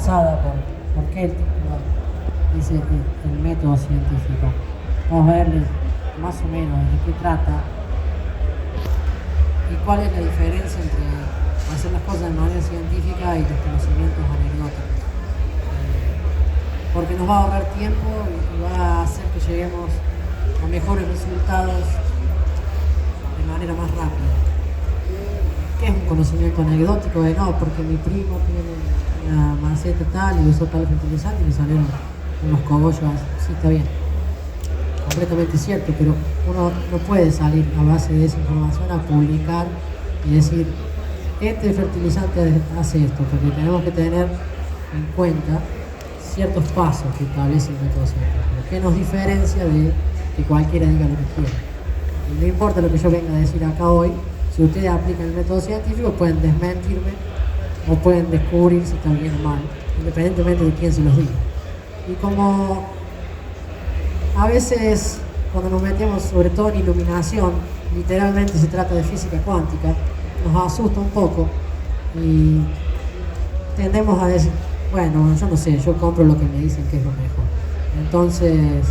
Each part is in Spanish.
pasada por qué el título dice el método científico. Vamos a verles más o menos de qué trata y cuál es la diferencia entre hacer las cosas de manera científica y los conocimientos anecdóticos. Porque nos va a ahorrar tiempo y va a hacer que lleguemos a mejores resultados de manera más rápida. ¿Qué es un conocimiento anecdótico? No, porque mi primo tiene una maceta tal y usó tal fertilizante y le salieron unos cogollos. Sí, está bien, completamente cierto, pero uno no puede salir a base de esa información a publicar y decir este fertilizante hace esto, porque tenemos que tener en cuenta ciertos pasos que establece el método científico, que nos diferencia de que cualquiera diga lo que quiera. Y no importa lo que yo venga a decir acá hoy, si ustedes aplican el método científico pueden desmentirme o pueden descubrir si está bien o mal, independientemente de quién se los diga. Y como a veces cuando nos metemos sobre todo en iluminación, literalmente se trata de física cuántica, nos asusta un poco y tendemos a decir, bueno, yo no sé, yo compro lo que me dicen que es lo mejor. Entonces,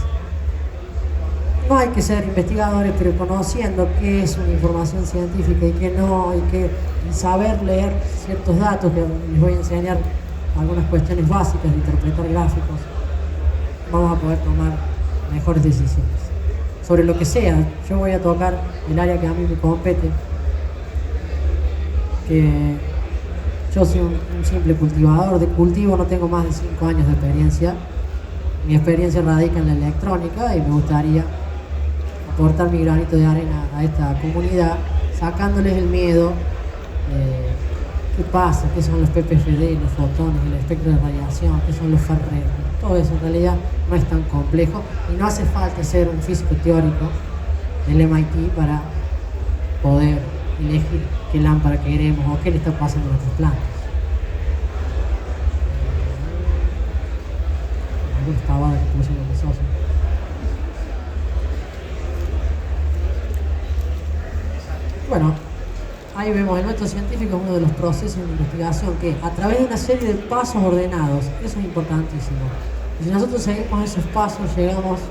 no hay que ser investigadores, pero conociendo qué es una información científica y qué no, y saber leer ciertos datos, que les voy a enseñar algunas cuestiones básicas de interpretar gráficos, vamos a poder tomar mejores decisiones. Sobre lo que sea, yo voy a tocar el área que a mí me compete, que yo soy un simple cultivador de cultivo, no tengo más de 5 años de experiencia. Mi experiencia radica en la electrónica y me gustaría aportar mi granito de arena a esta comunidad, sacándoles el miedo. ¿Qué pasa? ¿Qué son los PPFD, los fotones, el espectro de radiación? ¿Qué son los Fermi? Todo eso en realidad no es tan complejo y no hace falta ser un físico teórico del MIT para poder elegir qué lámpara queremos o qué le está pasando a nuestras plantas. Algunos tabadas que pusieron los socios. Bueno, ahí vemos el método científico es uno de los procesos de investigación que a través de una serie de pasos ordenados, eso es importantísimo. Y si nosotros seguimos esos pasos llegamos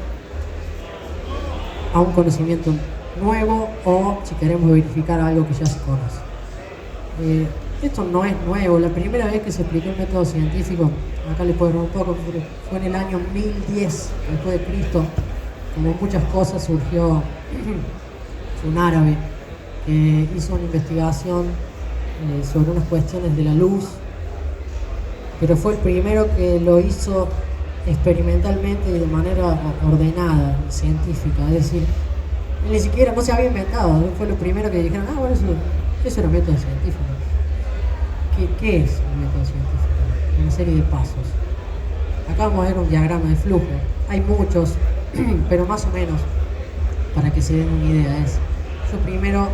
a un conocimiento nuevo o si queremos verificar algo que ya se conoce. Esto no es nuevo, la primera vez que se explicó el método científico, acá les puedo dar un poco, fue en el año 1010 después de Cristo. Como muchas cosas surgió un árabe que hizo una investigación sobre unas cuestiones de la luz, pero fue el primero que lo hizo experimentalmente y de manera ordenada, científica, es decir, él ni siquiera no se había inventado, fue lo primero que dijeron, bueno, eso era método científico. ¿Qué es un método científico? Una serie de pasos. Acá vamos a ver un diagrama de flujo, hay muchos, pero más o menos, para que se den una idea, es, yo primero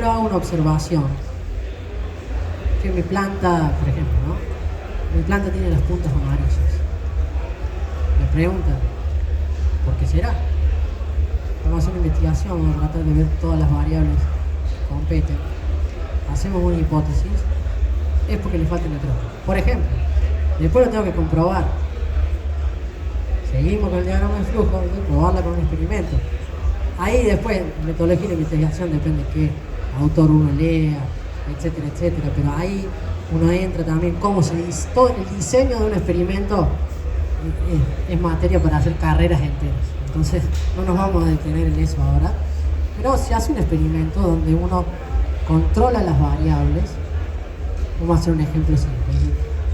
hago una observación. Que mi planta, por ejemplo, ¿no? Mi planta tiene las puntas amarillas. Me preguntan, ¿por qué será? Vamos a hacer una investigación, vamos a tratar de ver todas las variables que competen. Hacemos una hipótesis, es porque le falta nitrógeno. Por ejemplo, después lo tengo que comprobar. Seguimos con el diagrama de flujo y probarla con un experimento. Ahí después, metodología y la investigación depende de qué autor uno lea, etcétera, etcétera. Pero ahí uno entra también cómo se dice. Todo el diseño de un experimento es materia para hacer carreras enteras. Entonces, no nos vamos a detener en eso ahora. Pero se hace un experimento donde uno controla las variables. Vamos a hacer un ejemplo simple.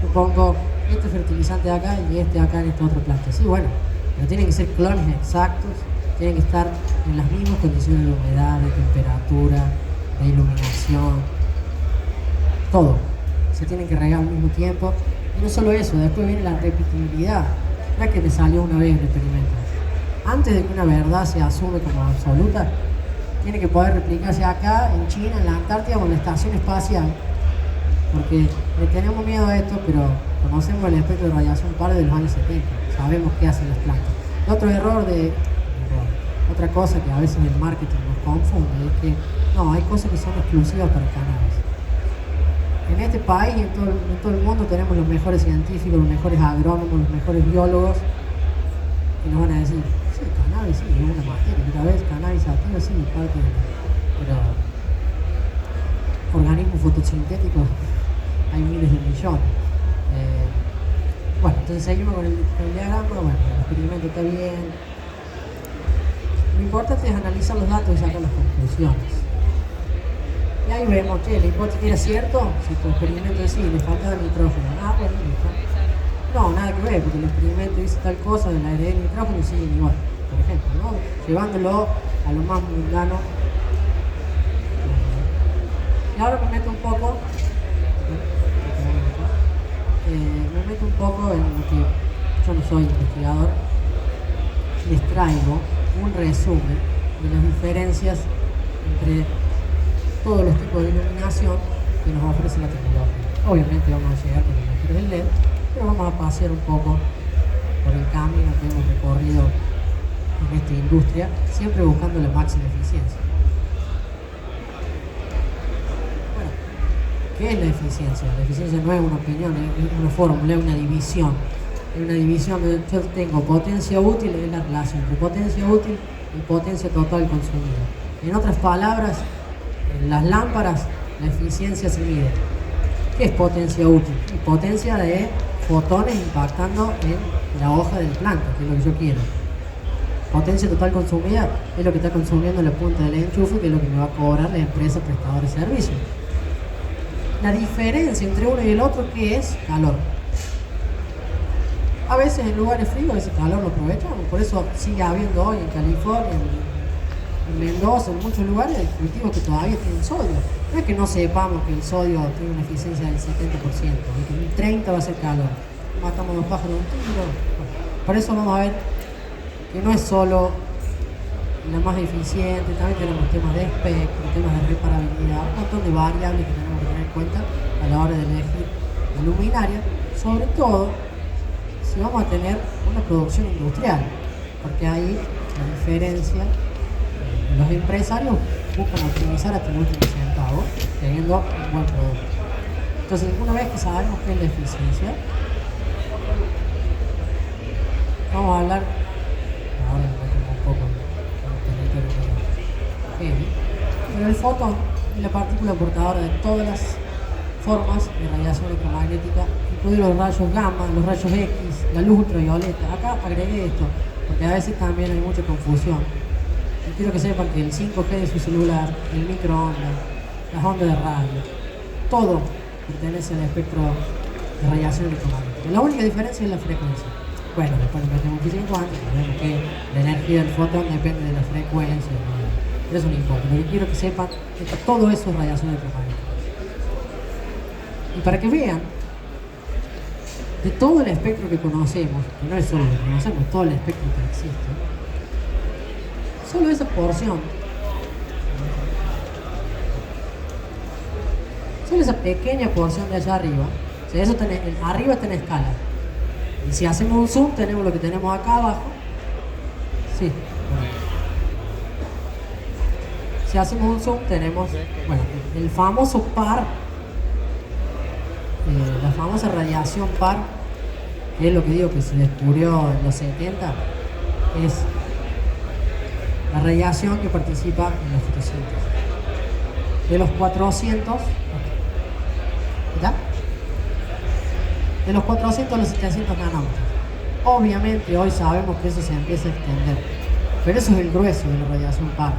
Yo pongo este fertilizante de acá y este acá en esta otra planta. Sí, bueno, pero tienen que ser clones exactos, tienen que estar en las mismas condiciones de humedad, de temperatura, de iluminación, todo. Se tienen que regar al mismo tiempo. Y no solo eso, después viene la repetibilidad. No es que me salió una vez el experimento. Antes de que una verdad se asume como absoluta, tiene que poder replicarse acá, en China, en la Antártida o en la estación espacial. Porque le tenemos miedo a esto, pero conocemos el espectro de radiación par de los años 70. Sabemos qué hacen las plantas. Otro error otra cosa que a veces en el marketing nos confunde es que no, hay cosas que son exclusivas para el cannabis. este país y en todo el mundo tenemos los mejores científicos, los mejores agrónomos, los mejores biólogos, y nos van a decir, sí, cannabis, sí, es una materia, otra vez, cannabis activo, sí, parte de... Pero organismos fotosintéticos hay miles de millones. Bueno, entonces seguimos con el diagrama, bueno, el experimento está bien. Lo importante es analizar los datos y sacar las conclusiones. Y ahí vemos que la hipótesis era cierto, si tu experimento decía le faltaba nitrógeno. Ah, bueno, listo. No, nada que ver, porque el experimento dice tal cosa, el aire de nitrógeno siguen igual, por ejemplo, ¿no? Llevándolo a lo más mundano. Y ahora me meto un poco en lo que yo no soy investigador, les traigo un resumen de las diferencias entre todos los tipos de iluminación que nos ofrece la tecnología. Obviamente vamos a llegar con el ejemplo del LED, pero vamos a pasear un poco por el camino que hemos recorrido en esta industria, siempre buscando la máxima eficiencia. Bueno, ¿qué es la eficiencia? La eficiencia no es una opinión, es una fórmula, es una división. Es una división donde yo tengo potencia útil, es la relación entre potencia útil y potencia total consumida. En otras palabras, en las lámparas la eficiencia se mide. ¿Qué es potencia útil? Potencia de fotones impactando en la hoja del planta, que es lo que yo quiero. Potencia total consumida es lo que está consumiendo la punta del enchufe, que es lo que me va a cobrar la empresa prestadora de servicio. La diferencia entre uno y el otro, ¿qué es? Calor. A veces en lugares fríos ese calor lo aprovechamos, por eso sigue habiendo hoy en California, en Mendoza, en muchos lugares, dispositivos que todavía tienen sodio. No es que no sepamos que el sodio tiene una eficiencia del 70%, y que en 30 va a ser calor. Matamos dos pájaros de un tiro. Bueno, por eso vamos a ver que no es solo la más eficiente, también tenemos temas de espectro, temas de reparabilidad, un montón de variables que tenemos que tener en cuenta a la hora de elegir la luminaria, sobre todo si vamos a tener una producción industrial, porque ahí la diferencia, los empresarios buscan optimizar hasta el último centavo, teniendo un buen producto. Entonces, una vez que sabemos qué es la eficiencia, vamos a hablar, ahora me meto un poco en el territorio heavy, pero el fotón es la partícula portadora de todas las formas de radiación electromagnética, incluidos los rayos gamma, los rayos X, la luz ultravioleta. Acá agregué esto, porque a veces también hay mucha confusión. Y quiero que sepan que el 5G de su celular, el microondas, las ondas de radio, todo pertenece al espectro de radiación electromagnética. La única diferencia es la frecuencia. Bueno, después nos metemos física cuántica, vemos que la energía del fotón depende de la frecuencia, pero eso no importa. Lo que quiero que sepan es que todo eso es radiación electromagnética. Y para que vean, de todo el espectro que conocemos, que no es solo lo que conocemos, todo el espectro que existe, solo esa porción, solo esa pequeña porción de allá arriba, o sea, eso arriba está en escala. Y si hacemos un zoom, tenemos lo que tenemos acá abajo. Sí. Si hacemos un zoom, tenemos, bueno, el famoso par, la famosa radiación par, que es lo que digo que se descubrió en los 70, es la radiación que participa en la fotosíntesis. De los 400, ¿ya? De los 400 a los 700 nanómetros. Obviamente hoy sabemos que eso se empieza a extender, pero eso es el grueso de la radiación par.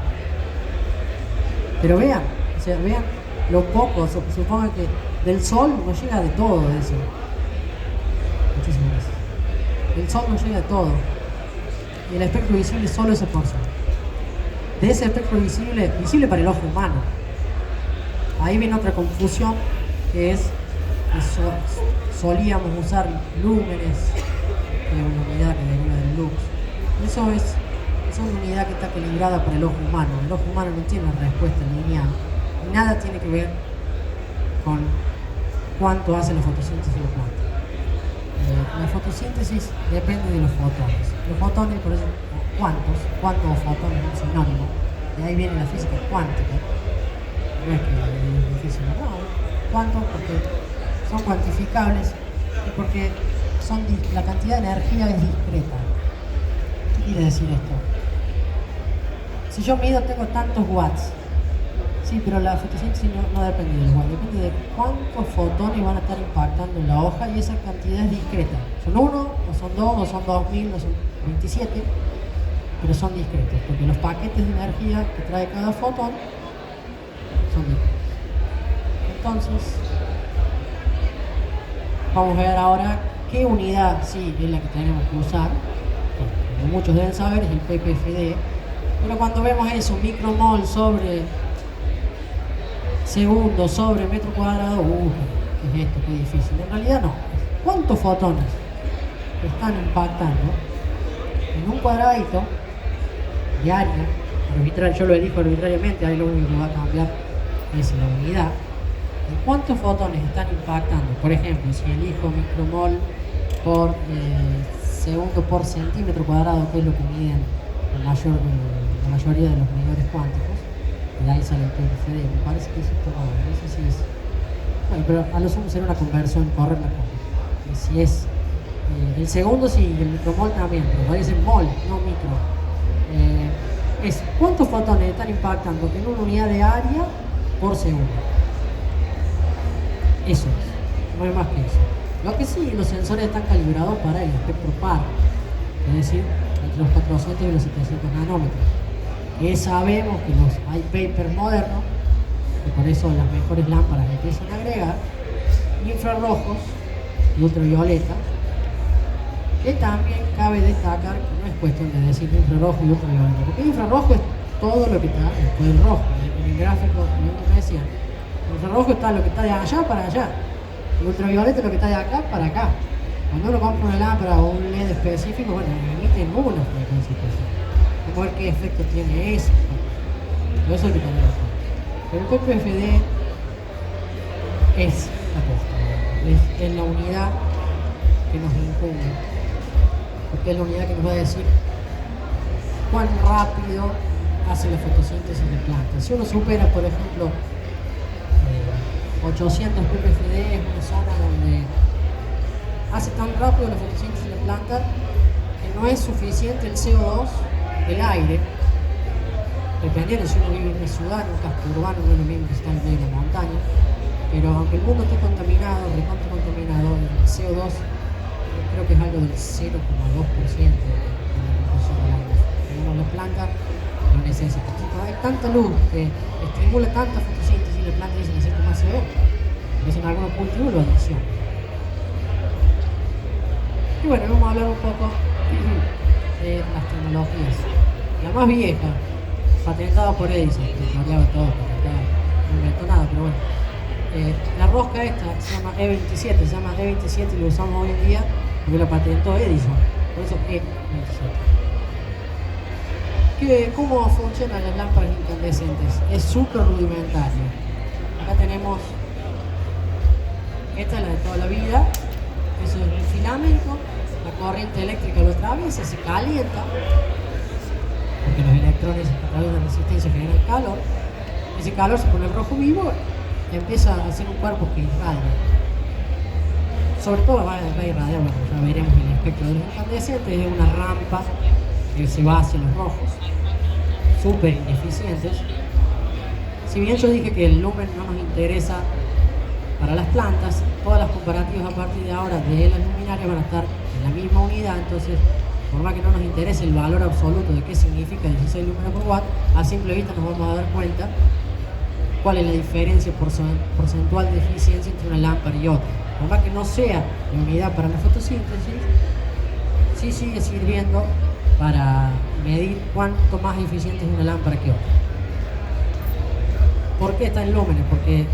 Pero vean, o sea, vean lo poco, supongan que del Sol no llega de todo eso. Muchísimas gracias. El Sol no llega de todo. Y el espectro visible es solo esa porción. De ese espectro visible para el ojo humano. Ahí viene otra confusión, que es que solíamos usar lúmenes, que es una unidad que deriva del lux. Eso es una unidad que está calibrada para el ojo humano. El ojo humano no tiene una respuesta lineal. Y nada tiene que ver con cuánto hace la fotosíntesis o cuánto. La fotosíntesis depende de los fotones. Los fotones, por eso, cuántos fotones es un sinónimo. De ahí viene la física cuántica. No es que es difícil, no. ¿Cuántos? Porque son cuantificables porque la cantidad de energía es discreta. ¿Qué quiere decir esto? Si yo mido, tengo tantos watts. Sí, pero la fotosíntesis no depende del watt, depende de cuántos fotones van a estar impactando en la hoja y esa cantidad es discreta. Son 1, o son 2, o son 2000, o son 27, pero son discretos, porque los paquetes de energía que trae cada fotón son discretos. Entonces, vamos a ver ahora qué unidad sí es la que tenemos que usar. Como muchos deben saber, es el ppfd, pero cuando vemos eso, micromol sobre segundo sobre metro cuadrado, ¿qué es esto? Qué difícil. En realidad no. ¿Cuántos fotones están impactando en un cuadradito de área arbitral? Yo lo elijo arbitrariamente, ahí lo único que va a cambiar es la unidad. ¿Cuántos fotones están impactando? Por ejemplo, si elijo micromol por segundo por centímetro cuadrado, que es lo que miden la mayoría de los medidores cuánticos, y de ahí sale el ppfd, me parece que es esto, no sé si es, bueno, pero a lo sumo será una conversión, correr la cosa. Si es el segundo, sí, el micromol también, pero parece mol, no micro. Es cuántos fotones están impactando en una unidad de área por segundo. Eso es, no hay más que eso. Lo que sí, los sensores están calibrados para el espectro par, es decir, entre los 400 y los 700 nanómetros. Sabemos que los iPaper modernos, y por eso las mejores lámparas empiezan a agregar infrarrojos y ultravioleta, que también cabe destacar que no es cuestión de decir infrarrojo y ultravioleta, porque el infrarrojo es todo lo que está después del rojo. En el gráfico, como me decían, el infrarrojo está lo que está de allá para allá, el ultravioleta es lo que está de acá para acá. Cuando uno compra una lámpara o un LED específico, bueno, emite nula frecuencia específica. Vamos a ver qué efecto tiene eso. Pero eso hay que tener en cuenta. Pero el ppfd es la cosa, es la unidad que nos incumbe, porque es la unidad que nos va a decir cuán rápido hace la fotosíntesis de plantas. Si uno supera, por ejemplo, 800 ppfd, es una zona donde hace tan rápido la fotosíntesis de planta que no es suficiente el CO2 del aire, dependiendo si uno vive en una ciudad, en un casco urbano, no es lo mismo que está en medio de la montaña, pero aunque el mundo esté contaminado, recontra contaminado, el CO2 creo que es algo del 0,2% de la composición del aire. Pero la planta lo necesita. Entonces, hay tanta luz que estimula tanta fotosíntesis y la planta dice necesita más CO2. Entonces en algunos cultivos lo adicionan. Y bueno, vamos a hablar un poco de las tecnologías. La más vieja, patentada por Edison, que variaba todo, no inventó nada, pero bueno. La rosca esta se llama E27, y lo usamos hoy en día porque la patentó Edison, por eso E27. ¿Cómo funcionan las lámparas incandescentes? Es súper rudimentario. Acá tenemos, esta es la de toda la vida, eso es un filamento, la corriente eléctrica lo atraviesa, se calienta, porque los electrones a través de la resistencia generan calor, ese calor se pone rojo vivo y empieza a hacer un cuerpo que irradia. Sobre todo va a irradiar, bueno, ya veremos el espectro de los incandescentes, es una rampa que se va hacia los rojos, súper ineficientes. Si bien yo dije que el lumen no nos interesa para las plantas, todas las comparativas a partir de ahora de las luminarias van a estar en la misma unidad, entonces por más que no nos interese el valor absoluto de qué significa 16 lúmenes por watt, a simple vista nos vamos a dar cuenta cuál es la diferencia porcentual de eficiencia entre una lámpara y otra. Por más que no sea la unidad para la fotosíntesis, sí sigue sirviendo para medir cuánto más eficiente es una lámpara que otra. ¿Por qué está en lúmenes? Porque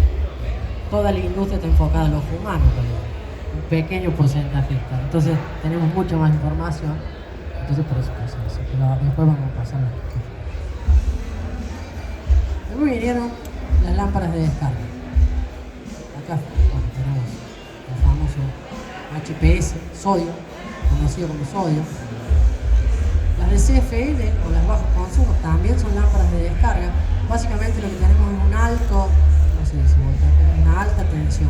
toda la industria está enfocada al ojo humano, un pequeño porcentaje está. Entonces tenemos mucha más información, entonces por eso pasa eso. Pero después vamos a pasar las cosas. Después vinieron las lámparas de descarga. Acá bueno, tenemos el famoso HPS, sodio, conocido como sodio. Las de CFL o las bajos consumos también son lámparas de descarga. Básicamente lo que tenemos es un alto, no sé si una alta tensión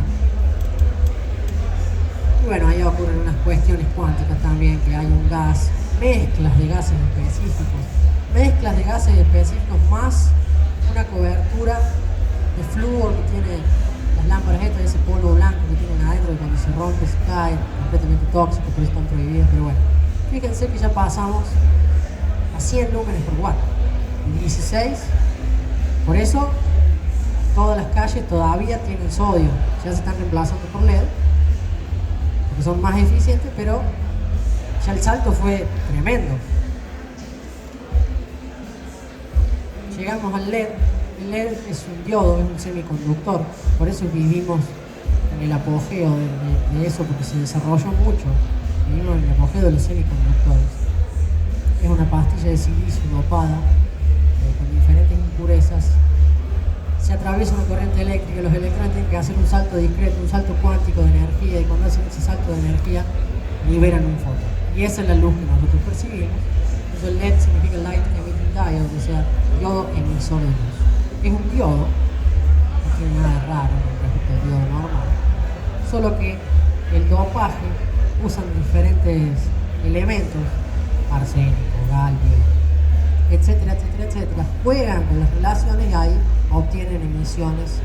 cuestiones cuánticas también, que hay un gas, mezclas de gases específicos más una cobertura de flúor que tiene las lámparas estas, ese polvo blanco que tienen adentro, que cuando se rompe se cae, completamente tóxico, por eso están prohibidos. Pero bueno, fíjense que ya pasamos a 100 lúmenes por watt, y 16, por eso todas las calles todavía tienen sodio, ya se están reemplazando por LED, porque son más eficientes, pero ya el salto fue tremendo. Llegamos al LED. El LED es un diodo, es un semiconductor, por eso vivimos en el apogeo de eso, porque se desarrolló mucho. Vivimos en el apogeo de los semiconductores. Es una pastilla de silicio dopada con diferentes impurezas. Se atraviesa una corriente eléctrica, los electrones tienen que hacer un salto discreto, un salto cuántico de energía, y cuando hacen ese salto de energía liberan un fotón. Y esa es la luz que nosotros percibimos. Entonces el LED significa Light Emitting Diode, o sea, diodo emisor de luz. Es un diodo, no tiene nada de raro respecto al diodo normal, solo que el dopaje usan diferentes elementos, arsénico, galio, etcétera, etcétera, etcétera, juegan con las relaciones y ahí obtienen emisiones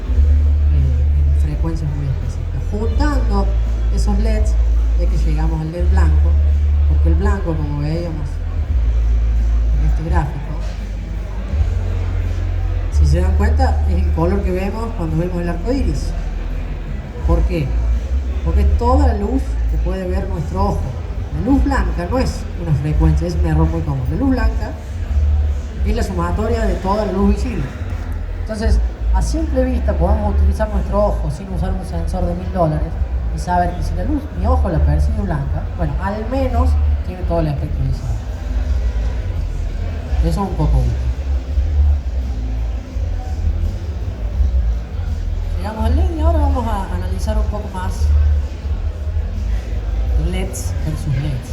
en frecuencias muy específicas. Juntando esos LEDs es que llegamos al LED blanco, porque el blanco, como veíamos en este gráfico, si se dan cuenta, es el color que vemos cuando vemos el arco iris. ¿Por qué? Porque es toda la luz que puede ver nuestro ojo. La luz blanca no es una frecuencia, es un error muy común. La luz blanca es la sumatoria de toda la luz visible. Entonces, a simple vista podemos utilizar nuestro ojo sin usar un sensor de $1000 y saber que si la luz, mi ojo la percibe blanca, bueno, al menos tiene todo el espectro visible. Eso es un poco útil. Llegamos al LED y ahora vamos a analizar un poco más LEDs versus LEDs.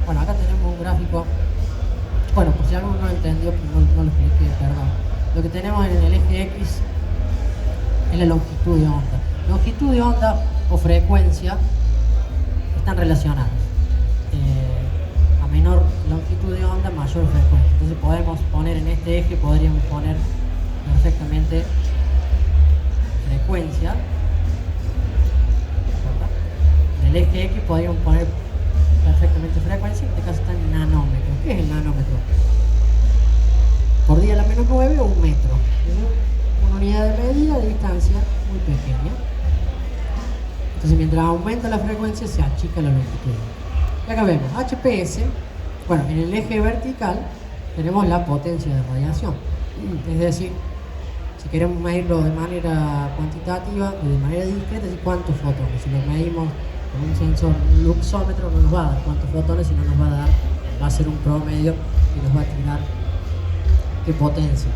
Bueno, acá tenemos un gráfico. Bueno, por si alguno no lo entendió, no lo expliqué, perdón. Lo que tenemos en el eje X es la longitud de onda. Longitud de onda o frecuencia están relacionadas. A menor longitud de onda, mayor frecuencia. Entonces podemos poner en este eje, podríamos poner perfectamente frecuencia. En el eje X podríamos poner perfectamente frecuencia, en este caso está en nanómetros. ¿Qué es el nanómetro? Por 10 a la menos 9 o un metro. Una unidad de medida de distancia muy pequeña. Entonces mientras aumenta la frecuencia se achica la longitud. Y acá vemos HPS. Bueno, en el eje vertical tenemos la potencia de radiación. Es decir, si queremos medirlo de manera cuantitativa, de manera discreta, es decir, cuántos fotones. Si lo medimos con un sensor, un luxómetro, no nos va a dar cuántos fotones, sino nos va a dar, va a ser un promedio y nos va a tirar qué potencia.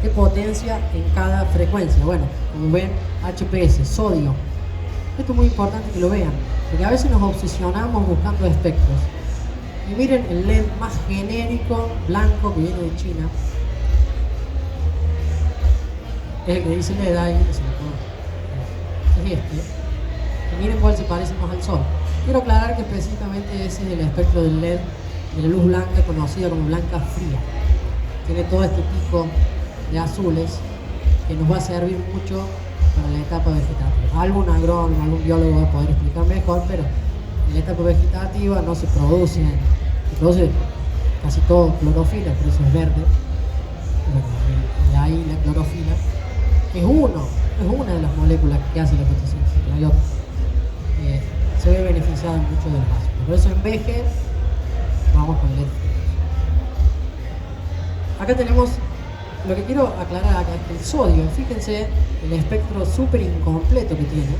¿Qué potencia en cada frecuencia? Bueno, como ven, HPS, sodio. Esto es muy importante que lo vean, porque a veces nos obsesionamos buscando espectros. Y miren el LED más genérico, blanco, que viene de China. Es el que dice LED ahí, es este. Y miren cuál se parece más al Sol. Quiero aclarar que específicamente ese es el espectro del LED, de la luz blanca, conocida como blanca fría. Tiene todo este pico de azules que nos va a servir mucho para la etapa vegetativa. Algún agrónomo, algún biólogo va a poder explicar mejor, pero en la etapa vegetativa no se produce casi todo clorofila, por eso es verde. Y ahí la clorofila es una de las moléculas que hace la fotosíntesis, no hay otra. Se ve beneficiada mucho de los ácidos. Por eso en VG vamos con LED. Acá tenemos, lo que quiero aclarar acá es que el sodio, fíjense el espectro súper incompleto que tiene,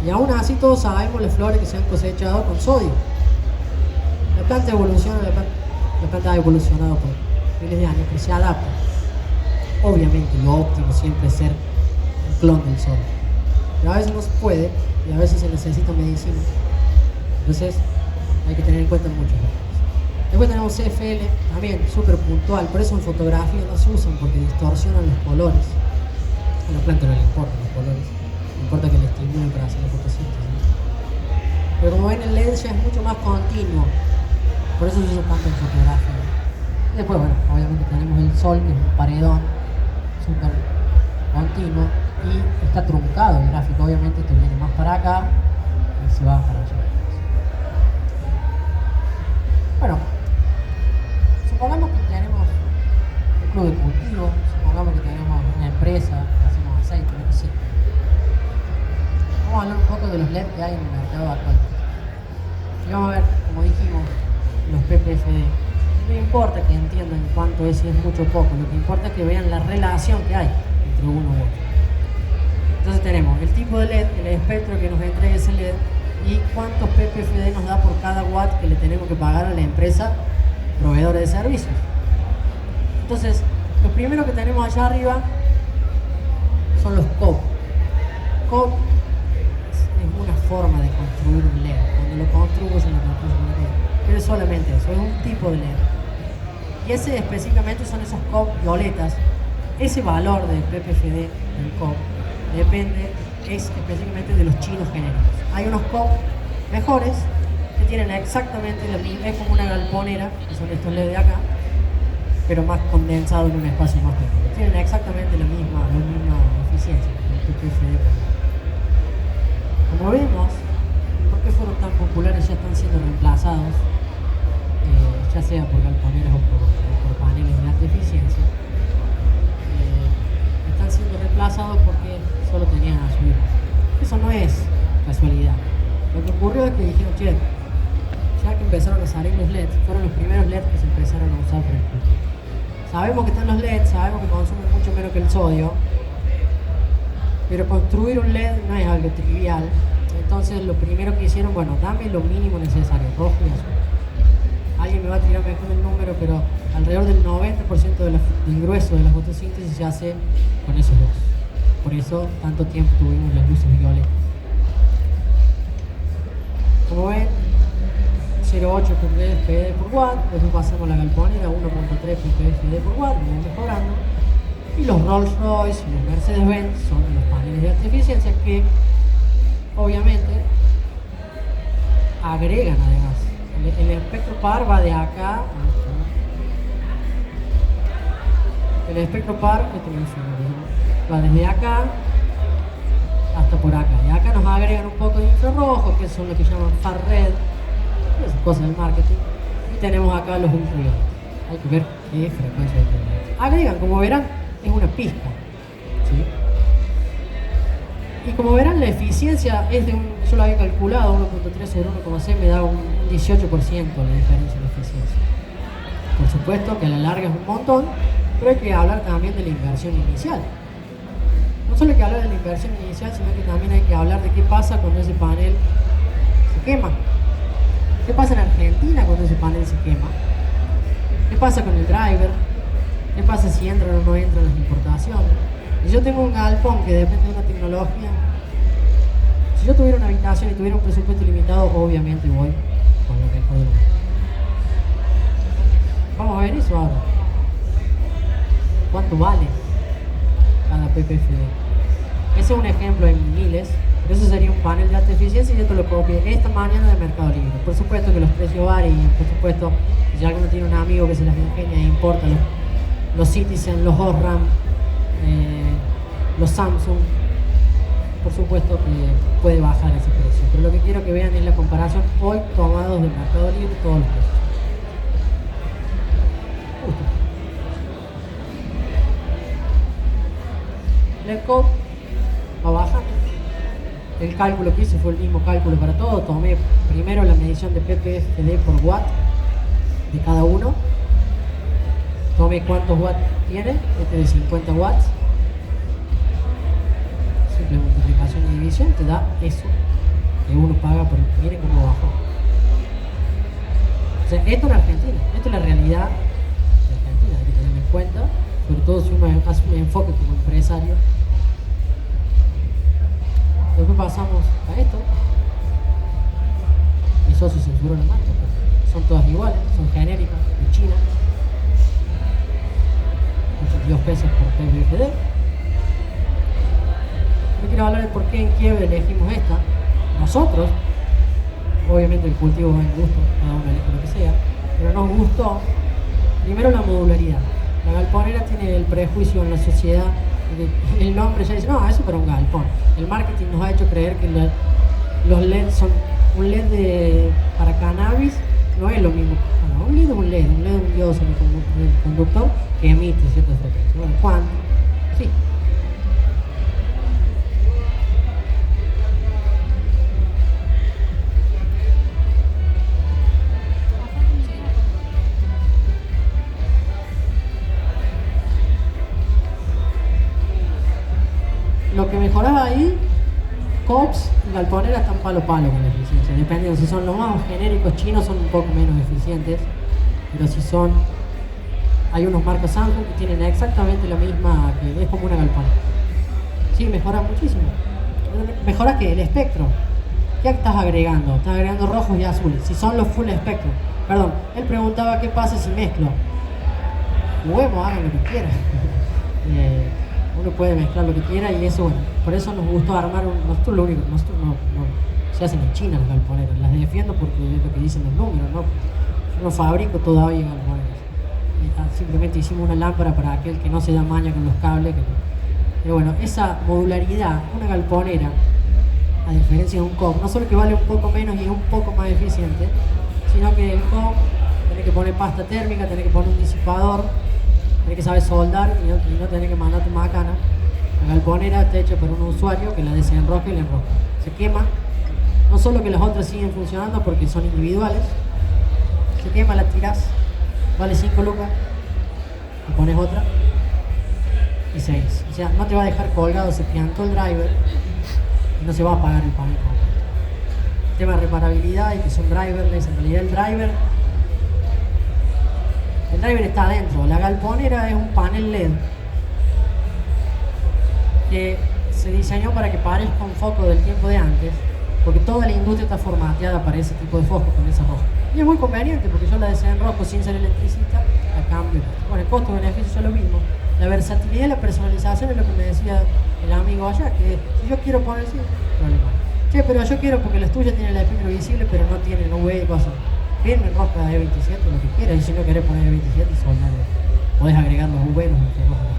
y aún así todos sabemos las flores que se han cosechado con sodio. La planta evoluciona, la planta ha evolucionado por miles de años, pero se adapta. Obviamente lo óptimo siempre es ser un clon del sodio, pero a veces no se puede y a veces se necesita medicina. Entonces hay que tener en cuenta muchas cosas. Después tenemos CFL, también súper puntual, por eso en fotografía no se usan porque distorsionan los colores. A la planta no le importan los colores, le importa que le estimulen para hacer la fotosíntesis. Pero como ven, el LED ya es mucho más continuo. Por eso se usa tanto en fotografía. Y después, bueno, obviamente tenemos el sol, que es un paredón súper continuo. Y está truncado el gráfico, obviamente esto viene más para acá y se va para allá. Bueno, supongamos que tenemos un club de cultivo, supongamos que tenemos una empresa que hacemos aceite, no sé. Vamos a hablar un poco de los LED que hay en el mercado actualmente. Y vamos a ver, como dijimos, los PPFD. No importa que entiendan cuánto es, si es mucho o poco, lo que importa es que vean la relación que hay entre uno u otro. Entonces tenemos el tipo de LED, el espectro que nos entrega ese LED y cuántos PPFD nos da por cada watt que le tenemos que pagar a la empresa proveedora de servicios. Entonces, lo primero que tenemos allá arriba son los COP. COP es una forma de construir un LED. Cuando lo construyo se lo construyo un LED. Pero es solamente eso, es un tipo de LED. Y ese específicamente son esos COP violetas. Ese valor del PPFD del COP depende, es específicamente de los chinos genéricos. Hay unos COP mejores que tienen exactamente la misma, es como una galponera, que son estos LED de acá, pero más condensado en un espacio más pequeño. Tienen exactamente la misma eficiencia, el PPFD. Como vemos, ¿por qué fueron tan populares? Ya están siendo reemplazados, ya sea por galponeras o por paneles de alta eficiencia. Están siendo reemplazados porque solo tenían a subir. Eso no es casualidad. Lo que ocurrió es que dijeron, che, ya que empezaron a salir los LEDs, fueron los primeros LEDs que se empezaron a usar por el cultivo. Sabemos que están los LEDs, sabemos que consumen mucho menos que el sodio, pero construir un LED no es algo trivial. Entonces lo primero que hicieron, bueno, dame lo mínimo necesario, rojo y azul. Alguien me va a tirar mejor el número, pero alrededor del 90% del grueso de la fotosíntesis se hace con esos dos. Por eso tanto tiempo tuvimos las luces violetas. Como ven, 0,8 ppfd por watt, después pasamos a la galponera, 1,3 ppfd por watt, vamos mejorando. Y los Rolls Royce y los Mercedes-Benz son los paneles de alta eficiencia que obviamente agregan además. El espectro par va de acá. El espectro par va desde acá hasta por acá. Y acá nos agregan un poco de infrarrojo, que son lo que llaman far red, esas cosas del marketing. Y tenemos acá los ultravioletas. Hay que ver qué frecuencia hay que agregan, como verán, es una pizca. ¿Sí? Y como verán, la eficiencia es de yo lo había calculado, 1,3 sobre 1,6 me da un 18% la diferencia de eficiencia. Por supuesto que a la larga es un montón, pero hay que hablar también de la inversión inicial. No solo hay que hablar de la inversión inicial, sino que también hay que hablar de qué pasa cuando ese panel se quema. ¿Qué pasa en Argentina cuando ese panel se quema? ¿Qué pasa con el driver? ¿Qué pasa si entran o no entran las importaciones? Si yo tengo un galpón que depende de una tecnología, si yo tuviera una habitación y tuviera un presupuesto ilimitado, obviamente voy con lo mejor del mundo. Vamos a ver eso ahora. ¿Cuánto vale cada PPFD? Ese es un ejemplo en miles, pero eso sería un panel de alta eficiencia y yo te lo copié esta mañana de Mercado Libre. Por supuesto que los precios varían, por supuesto, si alguno tiene un amigo que se las ingenia e importa los Citizen, los Osram, los Samsung, por supuesto que puede bajar ese precio, pero lo que quiero que vean es la comparación hoy tomados del Mercado Libre todos los precios. El COP va bajando. El cálculo que hice fue el mismo cálculo para todo. Tomé primero la medición de ppfd por watt de cada uno. Tomé cuántos watts tiene, este de 50 watts. Simple multiplicación y división te da eso que uno paga por. Miren cómo bajó. O sea, esto en Argentina, esto es la realidad de Argentina, hay que tener en cuenta, sobre todo si uno hace un enfoque como empresario. Después pasamos a esto. Mi socio censuró la marca, pero son todas iguales, son genéricas, de China. 82 pesos por ppfd. Yo quiero hablar de por qué en Kiev elegimos esta. Nosotros obviamente el cultivo va en gusto, cada uno elige lo que sea, pero nos gustó primero la modularidad. La galponera tiene el prejuicio en la sociedad, el nombre ya dice, no, eso es para un galpón. El marketing nos ha hecho creer que los LED son un LED para cannabis, no es lo mismo. Bueno, un LED es un LED, un LED es un diodo semiconductor que emite ciertas frecuencias. Bueno, ¿cuánto? Sí. Lo que mejoras ahí, COPS y galponeras están palo a palo con la eficiencia. Dependiendo, si son los más genéricos chinos son un poco menos eficientes, pero si son, hay unos marcas Samsung que tienen exactamente la misma, que es como una galponera. Sí, mejoras muchísimo. Mejoras que el espectro. ¿Qué estás agregando? Estás agregando rojos y azules. Si son los full espectro. Perdón, él preguntaba qué pasa si mezclo. Juguemos, hagan lo que quieran. Uno puede mezclar lo que quiera y eso, bueno, por eso nos gustó armar nosotros no, se hacen en China las galponeras, las defiendo porque es lo que dicen los números, ¿no? Yo no fabrico todavía galponeras, simplemente hicimos una lámpara para aquel que no se da maña con los cables, pero bueno, esa modularidad, una galponera, a diferencia de un COP, no solo que vale un poco menos y es un poco más eficiente, sino que el COP tiene que poner pasta térmica, tiene que poner un disipador, tenés que saber soldar y no tenés que mandar tu macana. La galponera está hecha por un usuario que la desenrosca y la enrosca. Se quema, no solo que las otras siguen funcionando porque son individuales, se quema, la tirás, vale 5 lucas, y pones otra y 6. O sea, no te va a dejar colgado, se piantó el driver y no se va a apagar el panel completo. El tema de reparabilidad y que son driverless, en realidad el driver está adentro. La galponera es un panel LED que se diseñó para que parezca un foco del tiempo de antes, porque toda la industria está formateada para ese tipo de focos con esa roja. Y es muy conveniente porque yo la desenrosco sin ser electricista, la cambio. Bueno, el costo-beneficio es lo mismo. La versatilidad y la personalización es lo que me decía el amigo allá, que si yo quiero poner sí, problema. Che, pero yo quiero porque las tuyas tienen el espectro visible, pero no tienen UV y cosas. Bien, enrosca de E27, lo que quieras, y si no querés poner E27 y soldar, podés agregar los UV, los infrarrojos.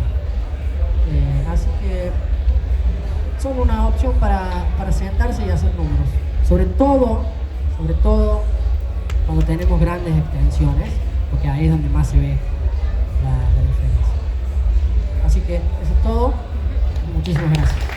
Así que son una opción para sentarse y hacer números. Sobre todo cuando tenemos grandes extensiones, porque ahí es donde más se ve la diferencia. Así que eso es todo. Muchísimas gracias.